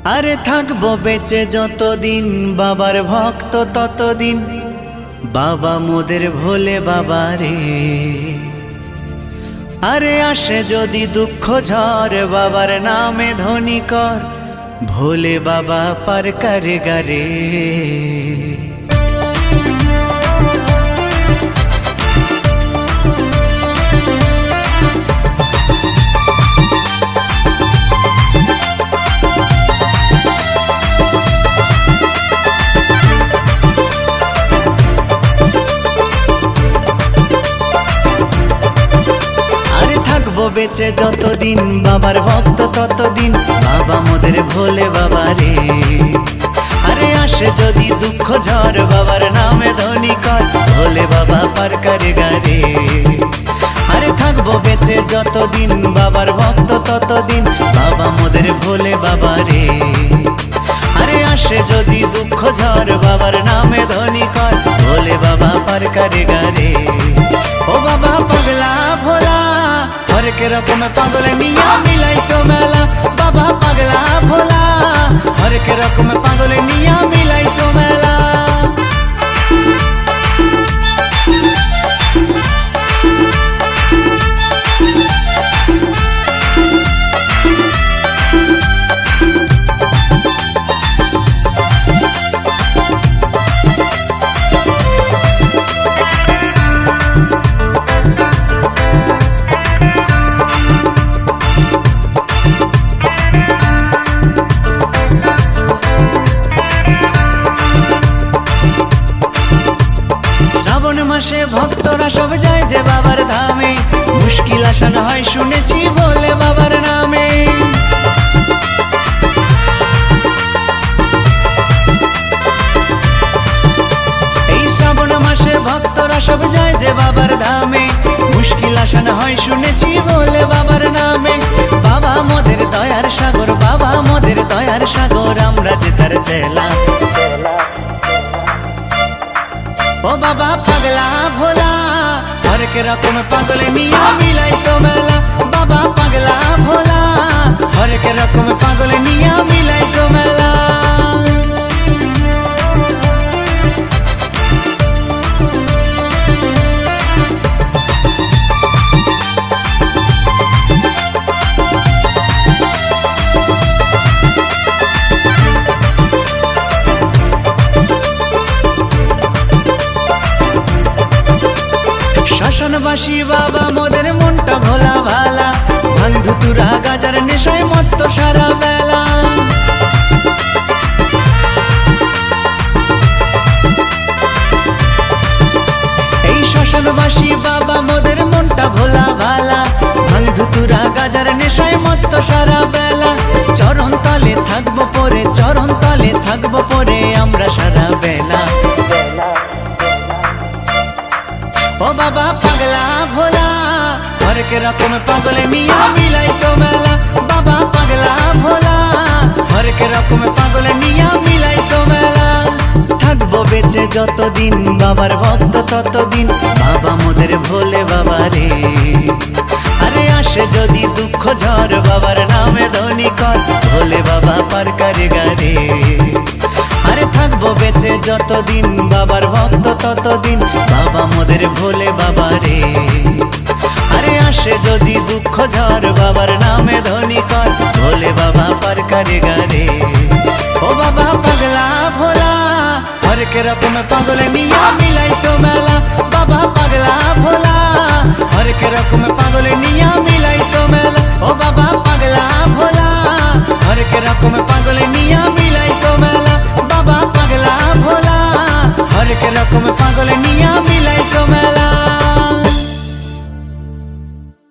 আরে থাকবো বেঁচে যতদিন বাবার ভক্ত ততদিন, বাবা মোদের ভোলে বাবা রে। আরে আসে যদি দুঃখ ঝড় বাবার নামে ধ্বনি কর, ভোলে বাবা পার করে গারে। বেঁচে যতদিন বাবার ভক্ত ততদিন, বাবা মোদের ভোলে বাবা রে। আরে আসে যদি দুঃখ ঝড় বাবার নামে ধ্বনি কর, ভোলে বাবা পার করে গারে। আরে থাকবো বেঁচে যতদিন বাবার ভক্ত ততদিন, বাবা মোদের ভোলে বাবা রে। আরে আসে যদি দুঃখ ঝড় বাবার নামে ধ্বনি কর, ভোলে বাবা পার করে গারে। ও বাবা পাগলা ভোলা হরেক রকম পাগল নিয়া মিলাইছো মেলা, বাবা পাগলা ভোলা হরেক রকম পাগল নিয়া মিলাইছো মেলা। মাসে ভক্তরা সব যায় যে বাবার ধামে, মুশকিল আসান হয় শুনেছি ভোলে বাবার নামে। এই শ্রাবণ মাসে ভক্তরা সব যায় যে বাবার ধামে, মুশকিল আসান হয় শুনেছি ভোলে বাবার নামে। বাবা মোদের দয়ার সাগর, বাবা মোদের দয়ার সাগর, আমরা যে তার চেলা। ও বাবা পাগলা ভোলা হরেক রকম পাগল নিয়া মিলাইছো মেলা, বাবা পাগলা ভোলা হরেক রকম পাগল নিয়া মিলাইছো মেলা। শ্মশানবাসী বাবা মোদের মনটা ভোলা ভালা, ভাঙ ধুতুরা গাজার নেশায় মত্ত সারা বেলা। এই শ্মশানবাসী বাবা মোদের মনটা ভোলা ভালা, ভাঙ ধুতুরা গাজার নেশায় মত্ত সারা বেলা। চরণ তলে থাকবো পরে, চরণ তলে থাকবো পরে আমরা সারা বেলা। ও বাবা পাগলা ভোলা হরেক রকম পাগল নিয়া মিলাইছো মেলা, বাবা পাগলা ভোলা হরেক রকম পাগল নিয়া মিলাইছো মেলা। থাকবো বেঁচে যতদিন বাবার ভক্ত ততদিন, বাবা মোদের ভোলে বাবা রে। আরে আসে যদি দুঃখ ঝড় বাবার নামে ধ্বনি কর, ভোলে বাবা পার করে গারে। আরে থাকবো বেঁচে যতদিন বাবার ভক্ত ততদিন, বাবা মোদের ভোলে বাবা রে। আরে আসে যদি দুঃখ ঝড় বাবার নামে ধ্বনি কর, ভোলে বাবা পার করে গারে। ও বাবা পাগলা ভোলা হরেক রকম পাগল নিয়া মিলাইছো